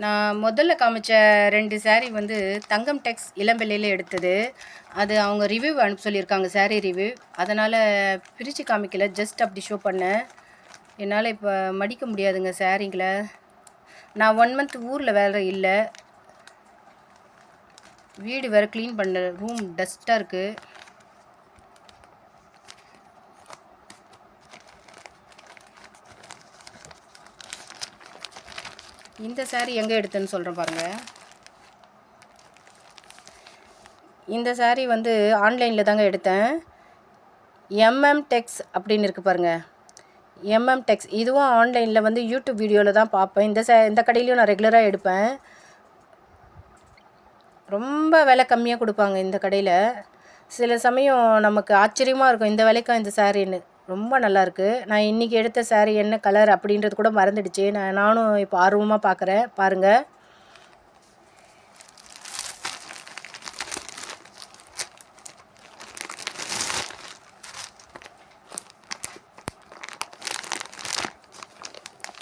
நான் முதல்ல காமிச்ச 2 சாரீ வந்து தங்கம் டெக்ஸ் இளம்பிள்ளையில எடுத்தது. அது அவங்க ரிவ்யூ அனுப்ப சொல்லியிருக்காங்க, சாரீ ரிவ்யூ. அதனால் பிரித்து காமிக்கல, ஜஸ்ட் அப்படி ஷோ பண்ணேன். என்னால் இப்போ மடிக்க முடியாதுங்க சாரீங்கள. நான் 1 மந்த் ஊரில் வேறு இல்லை. வீடு வேறு க்ளீன் பண்ண, ரூம் டஸ்ட்டாக இருக்குது. இந்த சாரீ எங்கே எடுத்தேன்னு சொல்கிறேன் பாருங்கள். இந்த சாரீ வந்து ஆன்லைனில் தாங்க எடுத்தேன். எம்எம் டெக்ஸ் அப்படின்னு இருக்குது பாருங்கள், எம்எம் டெக்ஸ். இதுவும் ஆன்லைனில் வந்து யூடியூப் வீடியோவில் தான் பார்ப்பேன். இந்த கடையிலையும் நான் ரெகுலராக எடுப்பேன். ரொம்ப விலை கம்மியாக கொடுப்பாங்க இந்த கடையில். சில சமயம் நமக்கு ஆச்சரியமாக இருக்கும், இந்த விலைக்கா இந்த சாரீன்னு. ரொம்ப நல்லாயிருக்கு. நான் இன்றைக்கி எடுத்த சாரீ என்ன கலர் அப்படின்றது கூட மறந்துடுச்சு. நானும் இப்போ ஆர்வமாக பார்க்குறேன், பாருங்கள்.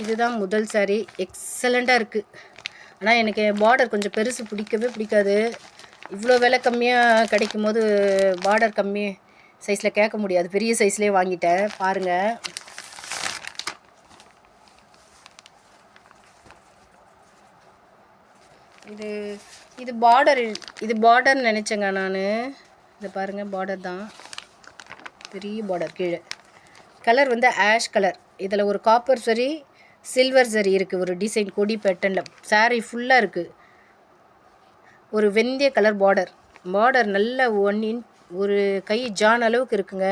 இதுதான் முதல் சாரீ. எக்ஸலண்ட்டாக இருக்குது. ஆனால் எனக்கு பார்டர் கொஞ்சம் பெருசு பிடிக்கவே பிடிக்காது. இவ்வளோ விலை கம்மியாக கிடைக்கும் போது பார்டர் கம்மி சைஸில் கேட்க முடியாது. பெரிய சைஸ்லேயே வாங்கிட்டேன், பாருங்கள். இது பார்டர், இது பார்டர்னு நினச்சேங்க நான். இதை பாருங்கள், பார்டர் தான், பெரிய பார்டர். கீழே கலர் வந்து ஆஷ் கலர். இதில் ஒரு காப்பர் சரி, சில்வர் சரி இருக்குது. ஒரு டிசைன் கொடி பேட்டர்னில் சாரீ ஃபுல்லாக இருக்குது. ஒரு வெந்தய கலர் பார்டர். பார்டர் நல்ல 1 இன்ச், ஒரு கை ஜான் அளவுக்கு இருக்குங்க.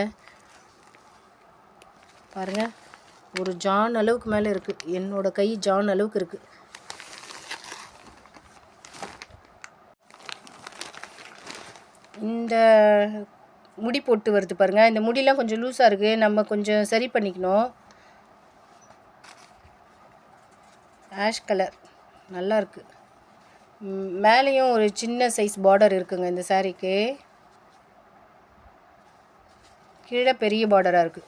பாருங்கள், ஒரு ஜான் அளவுக்கு மேலே இருக்குது. என்னோட கை ஜான் அளவுக்கு இருக்குது. இந்த முடி போட்டு வருது பாருங்கள். இந்த முடியெலாம் கொஞ்சம் லூஸாக இருக்குது, நம்ம கொஞ்சம் சரி பண்ணிக்கணும். ஆஷ் கலர் நல்லாயிருக்கு. மேலேயும் ஒரு சின்ன சைஸ் பார்டர் இருக்குங்க இந்த சாரீக்கு. கீழே பெரிய பார்டராக இருக்குது.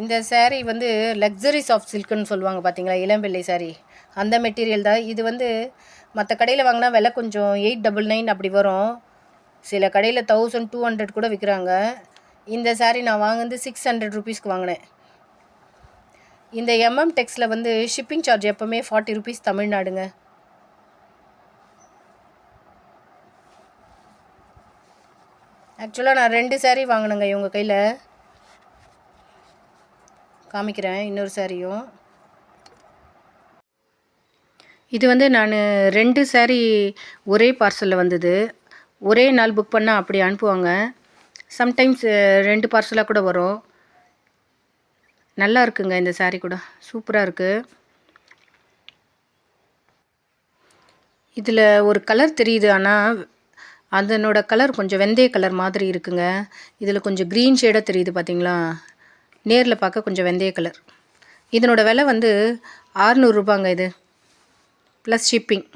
இந்த சாரீ வந்து லக்ஸரி சாஃப்ட் சில்க்குன்னு சொல்லுவாங்க பார்த்தீங்களா, இளம்பிள்ளை சாரீ, அந்த மெட்டீரியல் தான் இது. வந்து மற்ற கடையில் வாங்கினா விலை கொஞ்சம் 899 அப்படி வரும். சில கடையில் 1200 கூட விற்கிறாங்க. இந்த சாரீ நான் வாங்கினது 600 ருபீஸ்க்கு வாங்கினேன். இந்த எம்எம் டெக்ஸில் வந்து ஷிப்பிங் சார்ஜ் எப்போவுமே 40 ருபீஸ் தமிழ்நாடுங்க. ஆக்சுவலாக நான் 2 சாரீ வாங்கினேங்க இவங்க கையில். காமிக்கிறேன் இன்னொரு சாரியும். இது வந்து நான் 2 சாரீ ஒரே பார்சலில் வந்தது. ஒரே நாள் புக் பண்ணால் அப்படி அனுப்புவாங்க. சம்டைம்ஸ் 2 பார்சலாக கூட வரும். நல்லா இருக்குங்க இந்த சாரீ கூட, சூப்பராக இருக்குது. இதில் ஒரு கலர் தெரியுது, ஆனால் அதனோட கலர் கொஞ்சம் வெந்தய கலர் மாதிரி இருக்குங்க. இதில் கொஞ்சம் க்ரீன் ஷேடாக தெரியுது பார்த்தீங்களா, நேரில் பார்க்க கொஞ்சம் வெந்தய கலர். இதனோட விலை வந்து 600 ரூபாங்க இது, ப்ளஸ் ஷிப்பிங்.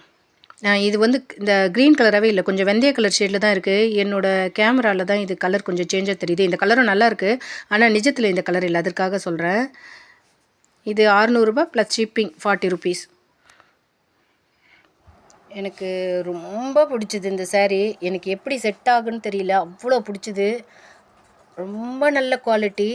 இது வந்து இந்த க்ரீன் கலராகவே இல்லை, கொஞ்சம் வெந்தய கலர் ஷேடில் தான் இருக்குது. என்னோடய கேமராவில் தான் இது கலர் கொஞ்சம் சேஞ்சாக தெரியுது. இந்த கலரும் நல்லாயிருக்கு, ஆனால் நிஜத்தில் இந்த கலர் இல்லை, அதற்காக சொல்கிறேன். இது 600 ரூபா ப்ளஸ் ஷிப்பிங் 40 ருபீஸ். எனக்கு ரொம்ப பிடிச்சிது இந்த சாரீ. எனக்கு எப்படி செட் ஆகுன்னு தெரியல, அவ்வளோ பிடிச்சிது. ரொம்ப நல்ல குவாலிட்டி.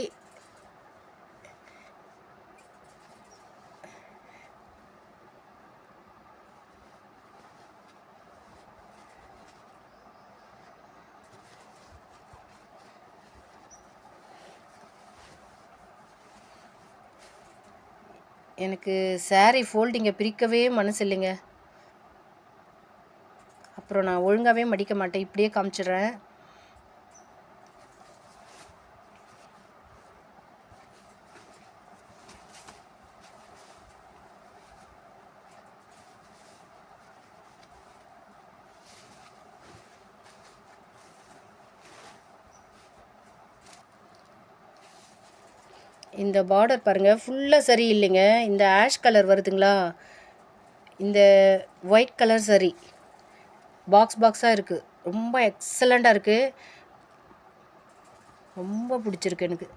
எனக்கு சாரீ ஃபோல்டிங்கை பிரிக்கவே மனசு இல்லைங்க. அப்புறம் நான் ஒழுங்காகவே மடிக்க மாட்டேன், இப்படியே காமிச்சிடுறேன். இந்த பார்டர் பாருங்கள், ஃபுல்லாக சரி இல்லைங்க. இந்த ஆஷ் கலர் வருதுங்களா, இந்த ஒயிட் கலர் சரி பாக்ஸாக இருக்குது. ரொம்ப எக்ஸலண்ட்டாக இருக்குது, ரொம்ப பிடிச்சிருக்கு எனக்கு.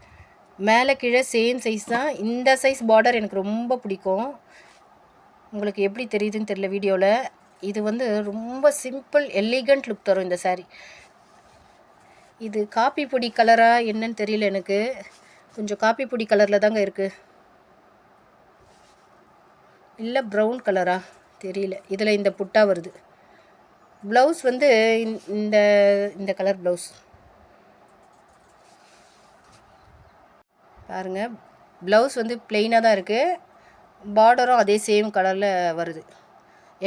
மேலே கீழே சேம் சைஸ் தான். இந்த சைஸ் பார்டர் எனக்கு ரொம்ப பிடிக்கும். உங்களுக்கு எப்படி தெரியுதுன்னு தெரியல வீடியோவில். இது வந்து ரொம்ப சிம்பிள் எலிகண்ட் லுக் தரும் இந்த சாரீ. இது காப்பி பொடி கலரா என்னன்னு தெரியல எனக்கு. கொஞ்சம் காப்பி பொடி கலரில் தாங்க இருக்குது. இல்லை ப்ரௌன் கலரா தெரியல. இதில் இந்த புட்டா வருது. ப்ளவுஸ் வந்து இந்த இந்த கலர் ப்ளவுஸ் பாருங்கள். ப்ளவுஸ் வந்து ப்ளெயினாக தான் இருக்குது. பார்டரும் அதே சேம் கலரில் வருது.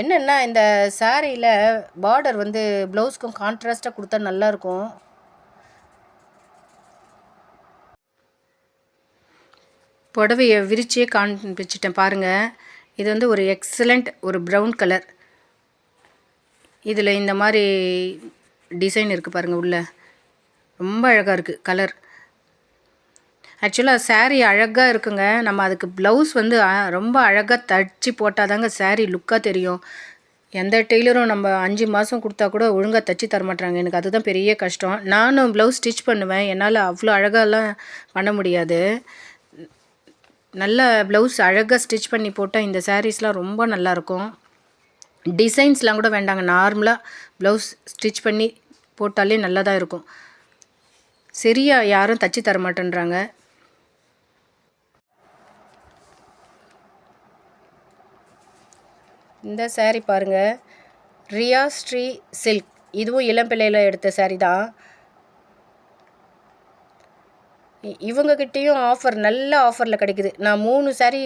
என்னென்னா இந்த சாரியில் பார்டர் வந்து ப்ளவுஸ்க்கும் கான்ட்ராஸ்ட்டாக கொடுத்தா நல்லாயிருக்கும். புடவையை விரிச்சே காண்பிச்சிட்டேன் பாருங்கள். இது வந்து ஒரு எக்ஸலண்ட் ஒரு ப்ரௌன் கலர். இதில் இந்த மாதிரி டிசைன் இருக்குது பாருங்கள். உள்ள ரொம்ப அழகாக இருக்குது கலர். ஆக்சுவலாக சாரீ அழகாக இருக்குங்க. நம்ம அதுக்கு ப்ளவுஸ் வந்து ரொம்ப அழகாக தச்சு போட்டால் தாங்க சாரீ லுக்காக தெரியும். எந்த டெய்லரும் நம்ம 5 மாதம் கொடுத்தா கூட ஒழுங்காக தச்சு தரமாட்டாங்க. எனக்கு அதுதான் பெரிய கஷ்டம். நானும் ப்ளவுஸ் ஸ்டிச் பண்ணுவேன். என்னால் அவ்வளோ அழகாலாம் பண்ண முடியாது. நல்ல ப்ளவுஸ் அழகாக ஸ்டிச் பண்ணி போட்டால் இந்த சாரீஸ்லாம் ரொம்ப நல்லாயிருக்கும். டிசைன்ஸ்லாம் கூட வேண்டாங்க. நார்மலாக ப்ளவுஸ் ஸ்டிச் பண்ணி போட்டாலே நல்லா தான் இருக்கும். சரியாக யாரும் தச்சு தர மாட்டேன்றாங்க. இந்த சாரீ பாருங்கள். ரியா ஸ்ரீ சில்க். இதுவும் இளம்பிள்ளையில் எடுத்த சாரீ தான். இவங்கக்கிட்டேயும் ஆஃபர் நல்ல ஆஃபரில் கிடைக்குது. நான் 3 சாரீ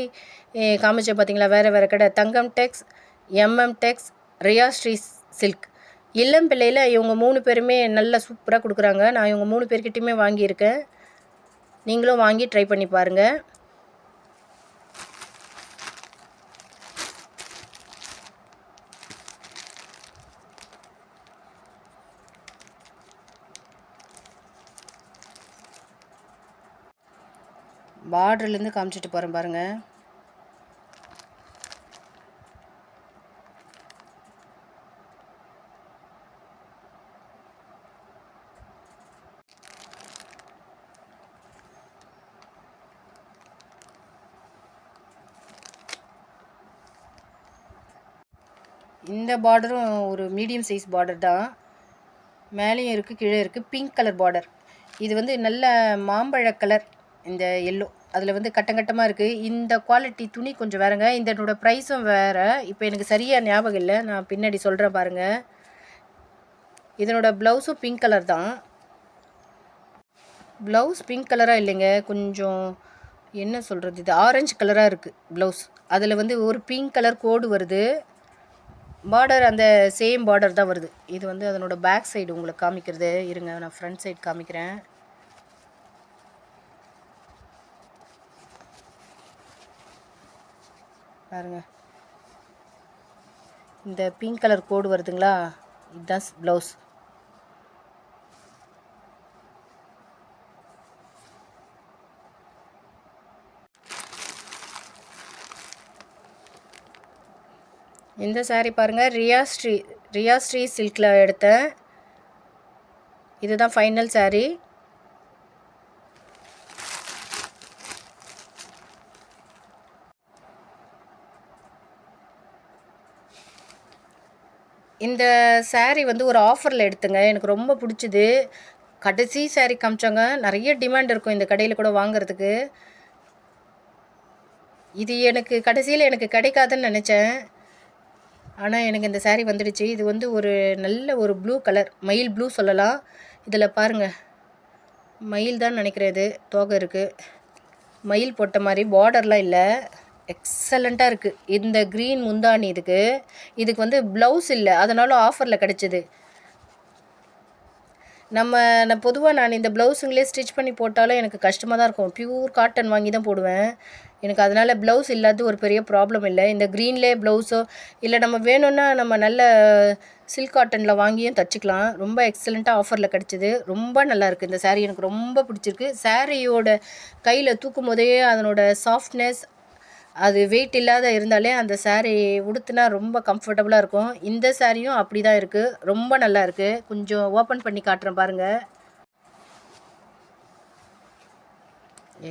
காமிச்சேன் பார்த்தீங்களா. வேறு கடை. தங்கம் டெக்ஸ், எம்எம் டெக்ஸ், ரியா ஸ்ரீ சில்க். இளம்பிள்ளையில் இவங்க 3 பேருமே நல்லா சூப்பராக கொடுக்குறாங்க. நான் இவங்க 3 பேர்கிட்டையுமே வாங்கியிருக்கேன். நீங்களும் வாங்கி ட்ரை பண்ணி பாருங்கள். பார்டர்லேருந்து காமிச்சிட்டு போகிறேன் பாருங்கள். இந்த பார்டரும் ஒரு மீடியம் சைஸ் பார்டர் தான். மேலேயும் இருக்குது கீழே இருக்குது. Pink colour border. இது வந்து நல்ல மாம்பழ கலர். இந்த எல்லோ அதில் வந்து கட்டங்கட்டமாக இருக்குது. இந்த குவாலிட்டி துணி கொஞ்சம் வேறுங்க. இதனோட ப்ரைஸும் வேறு. இப்போ எனக்கு சரியாக ஞாபகம் இல்லை. நான் பின்னாடி சொல்கிறேன் பாருங்கள். இதனோட ப்ளவுஸும் பிங்க் கலர் தான். ப்ளவுஸ் பிங்க் கலராக இல்லைங்க. கொஞ்சம் என்ன சொல்கிறது, இது ஆரஞ்சு கலராக இருக்குது ப்ளவுஸ். அதில் வந்து ஒரு பிங்க் கலர் கோடு வருது. பார்டர் அந்த சேம் பார்டர் தான் வருது. இது வந்து அதனோட பேக் சைடு உங்களுக்கு காமிக்கிறது. இருங்க, நான் ஃப்ரண்ட் சைடு காமிக்கிறேன். பாருங்க, இந்த பிங்க் கலர் கோடு வருதுங்களா, இதுதான் ப்ளவுஸ். இந்த சாரீ பாருங்கள். ரியா ஸ்ரீ சில்கில் எடுத்தேன். இதுதான் ஃபைனல் சாரீ. இந்த சாரீ வந்து ஒரு ஆஃபரில் எடுத்துங்க. எனக்கு ரொம்ப பிடிச்சிது. கடைசி சாரீ காமிச்சாங்க. நிறைய டிமாண்ட் இருக்கும் இந்த கடையில் கூட வாங்கிறதுக்கு. இது எனக்கு கடைசியில் எனக்கு கிடைக்காதுன்னு நினச்சேன். ஆனால் எனக்கு இந்த சாரீ வந்துடுச்சு. இது வந்து ஒரு நல்ல ஒரு ப்ளூ கலர், மயில் ப்ளூ சொல்லலாம். இதில் பாருங்கள், மயில் தான் நினைக்கிறேன். இது தோகை இருக்குது. மயில் போட்ட மாதிரி பார்டர்லாம் இல்லை. எக்ஸலண்ட்டாக இருக்குது. இந்த க்ரீன் முந்தானி இதுக்கு வந்து ப்ளவுஸ் இல்லை, அதனால ஆஃபரில் கிடச்சிது. நான் பொதுவாக இந்த ப்ளவுஸுங்களே ஸ்டிச் பண்ணி போட்டாலும் எனக்கு கஷ்டமாக தான் இருக்கும். பியூர் காட்டன் வாங்கி தான் போடுவேன். எனக்கு அதனால் ப்ளவுஸ் இல்லாத ஒரு பெரிய ப்ராப்ளம் இல்லை. இந்த க்ரீன்லேயே ப்ளவுஸோ இல்லை நம்ம வேணும்னா நம்ம நல்ல சில்க் காட்டனில் வாங்கியும் தச்சுக்கலாம். ரொம்ப எக்ஸலண்ட்டாக ஆஃபரில் கிடச்சிது. ரொம்ப நல்லாயிருக்கு. இந்த சாரீ எனக்கு ரொம்ப பிடிச்சிருக்கு. சாரியோட கையில் தூக்கும் போதே அதனோட சாஃப்ட்னஸ், அது வெயிட் இல்லாத இருந்தாலே அந்த சாரீ உடுத்துனா ரொம்ப கம்ஃபர்டபுளாக இருக்கும். இந்த சாரியும் அப்படி தான் இருக்குது. ரொம்ப நல்லா இருக்குது. கொஞ்சம் ஓப்பன் பண்ணி காட்டுறேன் பாருங்கள்.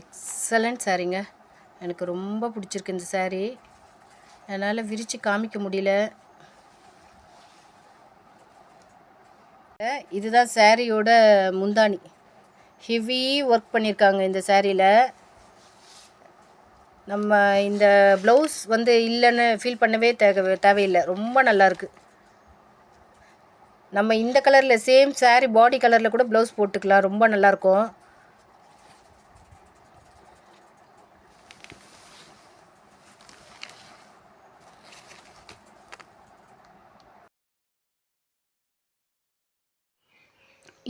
எக்ஸலண்ட் சாரீங்க. எனக்கு ரொம்ப பிடிச்சிருக்கு இந்த சாரீ. அதனால் விரித்து காமிக்க முடியல. இதுதான் சாரியோட முந்தானி. ஹெவி ஒர்க் பண்ணியிருக்காங்க இந்த சாரியில். நம்ம இந்த ப்ளவுஸ் வந்து இல்லைன்னு ஃபீல் பண்ணவே தேவையில்லை. ரொம்ப நல்லாயிருக்கு. நம்ம இந்த கலரில் சேம் சாரி பாடி கலரில் கூட ப்ளவுஸ் போட்டுக்கலாம். ரொம்ப நல்லாயிருக்கும்.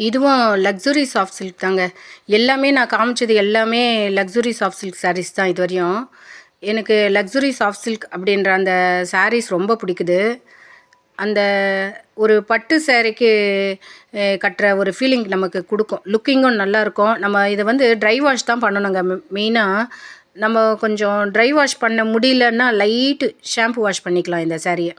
இதுவும் லக்ஸுரி சாஃப்ட் சில்க் தாங்க. எல்லாமே நான் காமிச்சது எல்லாமே லக்ஸுரி சாஃப்ட் சில்க் சாரீஸ் தான் இது வரையும். எனக்கு லக்ஸுரி சாஃப்ட் சில்க் அப்படின்ற அந்த சாரீஸ் ரொம்ப பிடிக்குது. அந்த ஒரு பட்டு சாரீக்கு கட்டுற ஒரு ஃபீலிங் நமக்கு கொடுக்கும். லுக்கிங்கும் நல்லாயிருக்கும். நம்ம இதை வந்து ட்ரை வாஷ் தான் பண்ணணுங்க. மெயினாக நம்ம கொஞ்சம் ட்ரை வாஷ் பண்ண முடியலன்னா லைட்டு ஷாம்பு வாஷ் பண்ணிக்கலாம் இந்த சாரியை.